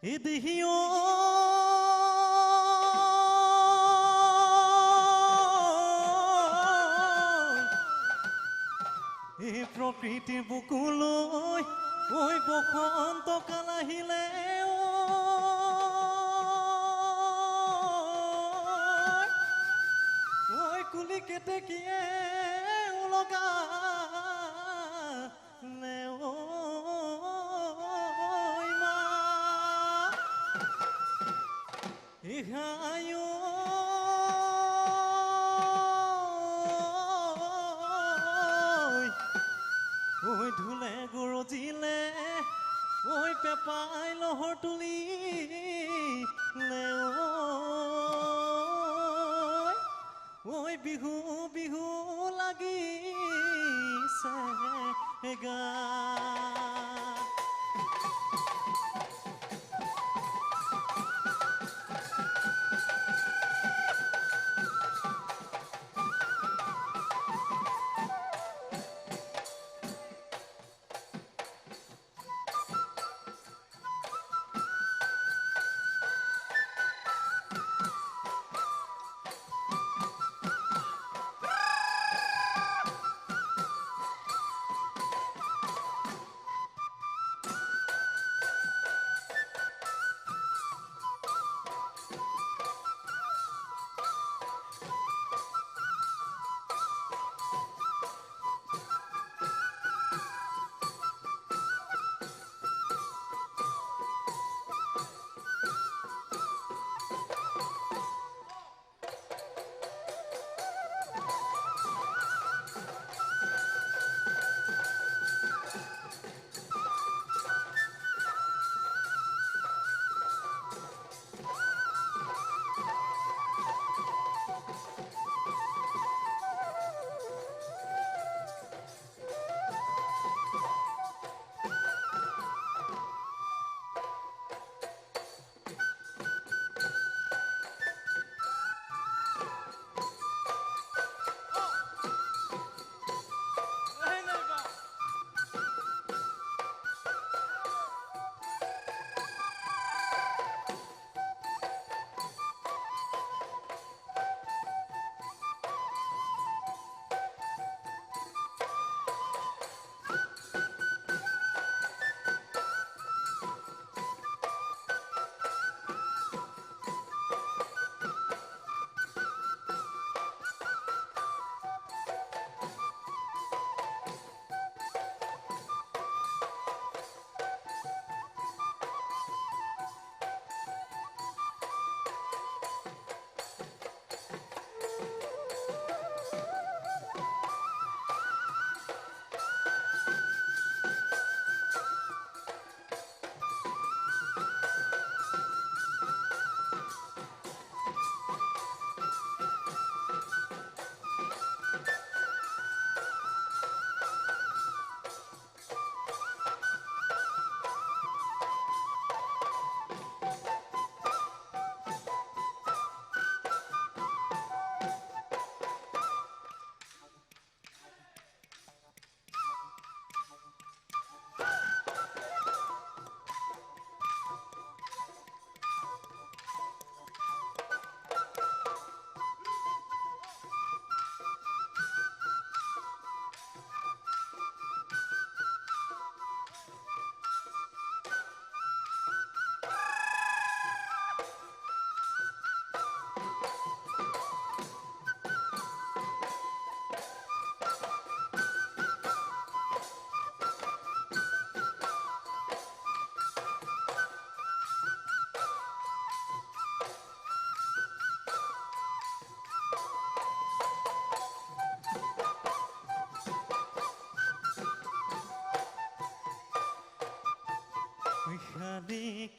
Idihio প্ৰকৃতিৰ বুকুলৈ ঐ বসন্ত কাল আহিলে ঐ কুলি কেতেকীয়ে উলকা ইহায়ো ঐ ধুলে গৰজিলে ঐ পেপাই লহৰ তুলি ঐ বিহু বিহু লাগিছে গা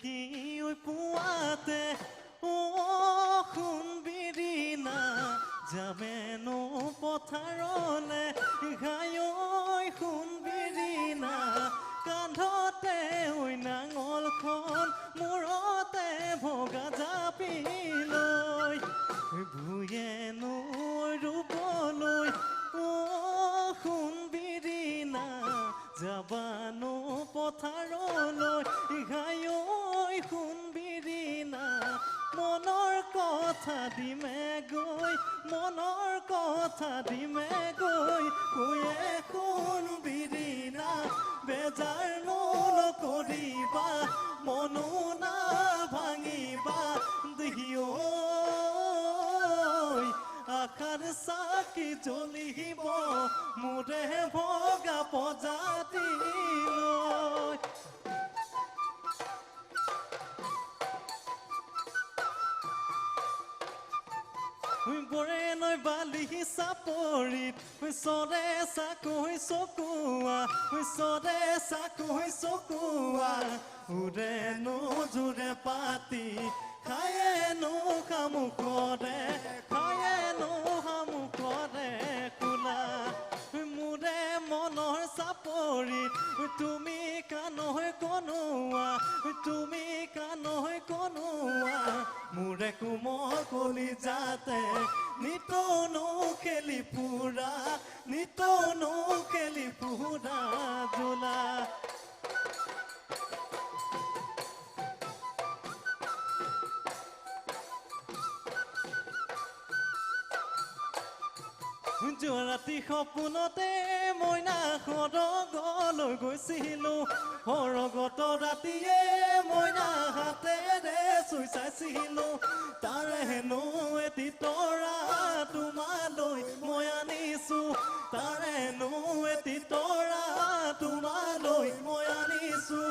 কি ঐ পুৱাতে সোণবিৰি না যামেনো পথাৰলে ঘাই ঐ সোণবিৰি না কান্ধতে ঐ নাঙলখন মূৰতে ভগা জাপি লৈ ভুয়ে নৈ ৰুবলৈ সোণবিৰি না যাবানো পথাৰলৈ ঘাই ঐ সোণবিৰি না মনৰ কথা দিমে গৈ মনৰ কথা দিমে গৈ কুয়ে সোণবিৰি না বেজাৰ নকৰিবা মনো না ভাঙিবা দিও আশাৰ চাকি জ্বলিব মোৰে ভগা প্ৰজাতি লৈ বৰে নৈ বালি চাপৰিত চৰে চাকৈ চকুৱা চৰে চাকৈ চকুৱা উৰে নোজোৰে পাতি খায়ে নো খামুকৰে খায়ে নো খামুকৰে কোলা মোৰে মনৰ চাপৰিত তুমি কানৈ কনোৱা তুমি কানৈ কনোৱা মোৰে কোমল কলিজাতে নিতনো খেলি ফুৰা নিতনো খেলি ফুৰা জোলা ৰাতি সপোনতে মইনা সৰগলৈ গৈছিলো সৰগত ৰাতিয়ে মইনা হাতেৰে চুই চাইছিলো তাৰে হেনো এটি তৰা তোমালৈ মই আনিছো তাৰে হেনো এটি তৰা তোমালৈ মই আনিছো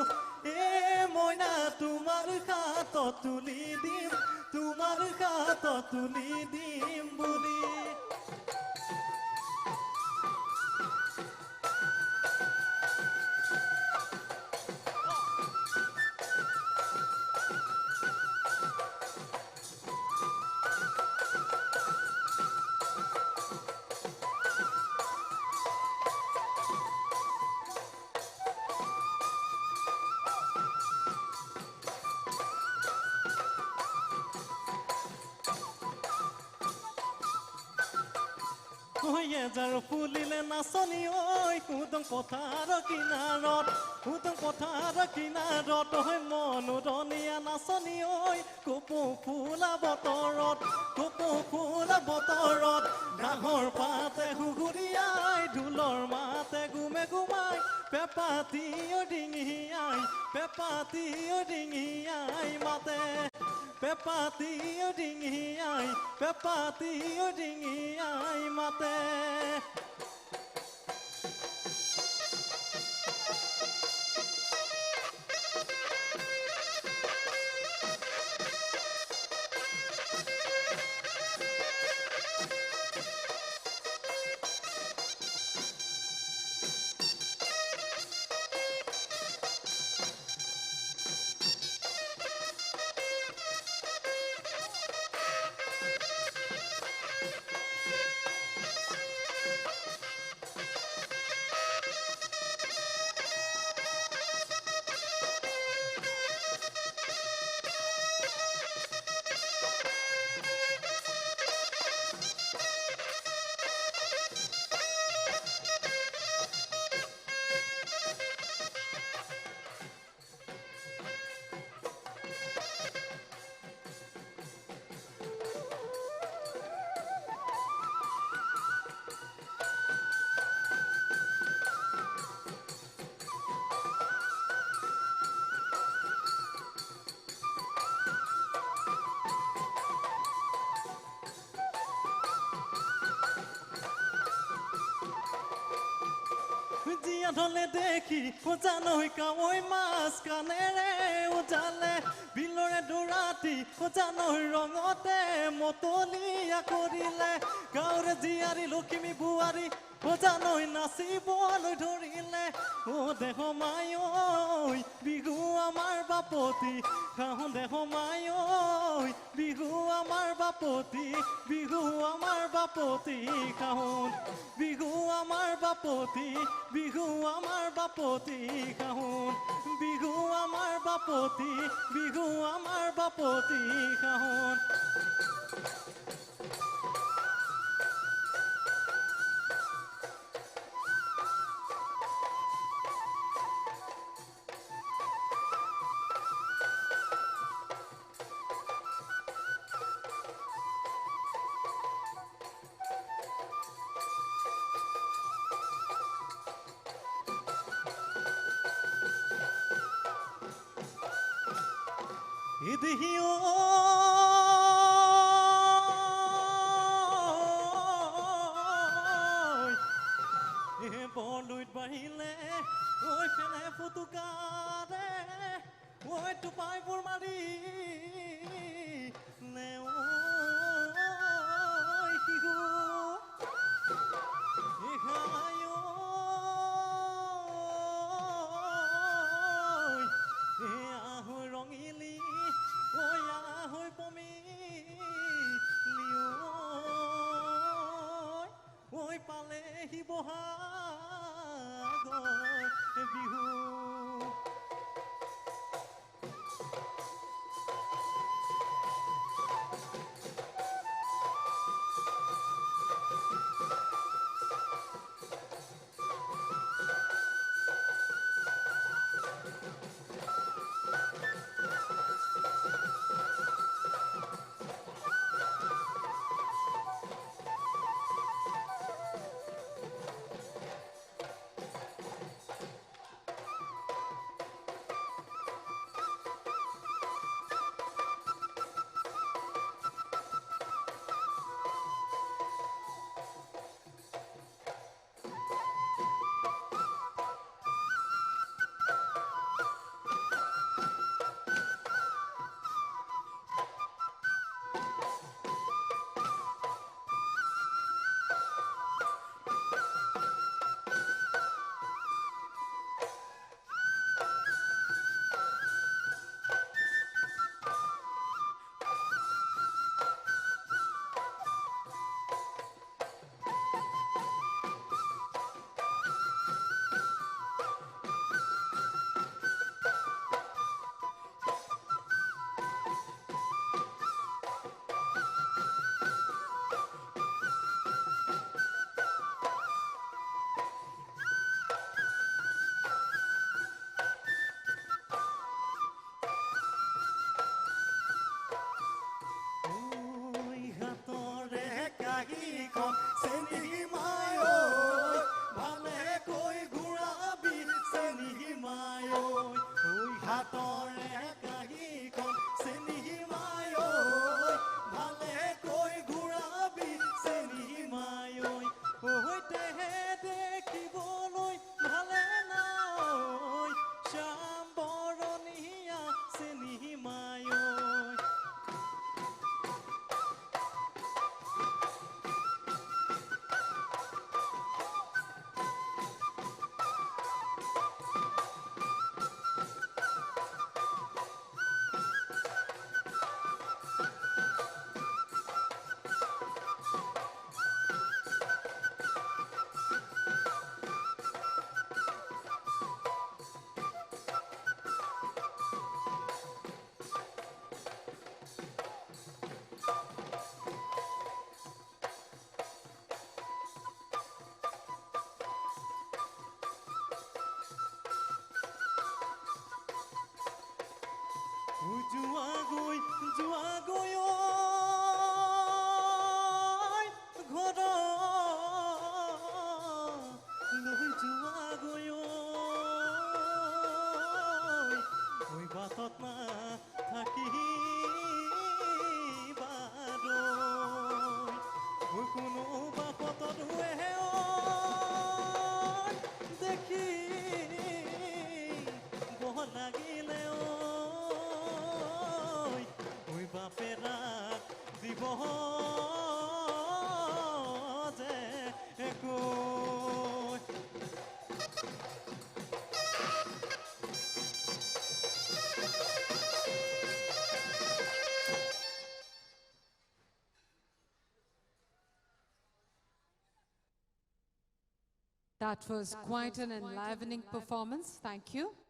মইনা তোমাৰ হাতত তুলি দিম তোমাৰ হাতত তুলি দিম বুলি এজাৰ ফুলিলে নাচনি ঐ কুদং পথাৰ কিনাৰত কুদং পথাৰ কিনাৰত ঐ মনোৰনীয়া নাচনি ঐ কপৌ ফুলা বতৰত কপৌ ফুলা বতৰত ঘাঁহৰ পাতে সুগুৰিয়াই ঢোলৰ মাতে গুমে গুমাই পেপাতি ডিঙিয়াই পেপাতি ডিঙিয়াই মাতে পেপাতি ডিঙিয়াই মাতে জীয়া ঢলে দেখি জানৈ কাৱৈ মাছ কাণেৰে উজালে বিলৰে দুৰাতি জানৈ ৰঙতে মতলীয়া কৰিলে গাঁৱৰে জীয়াৰী লখিমী বোৱাৰী জানৈ নাচিবলৈ ধৰিলে দেহ মাই বিহু আমাৰ বাপতি খাওঁ দেহ মাই বিহু আমাৰ বাপতি বিহু আমাৰ বাপতি খাওঁ বিহু আমাৰ বাপতি বিহু আমাৰ বাপতি খাওঁ বিহু আমাৰ বাপ বাপতি বিহু আমাৰ বাপতি শাওন ইদিহিও বৰলুইত বাঢ়িলে ঐ ফেনে ফুটুকাৰে ঐ টোপাইবোৰ মাৰি শিশু আহৈ ৰঙিলি আহৈ পমিলি ঐ পালেহি বহাগৰ বিহু যোৱা গৈ ঘৰ লৈ যোৱা গৈ বাটত না থাকি কোনো বাপত দেখি বহ লাগিলে বাপেৰা দিব যে একো That was quite an enlivening performance. Thank you.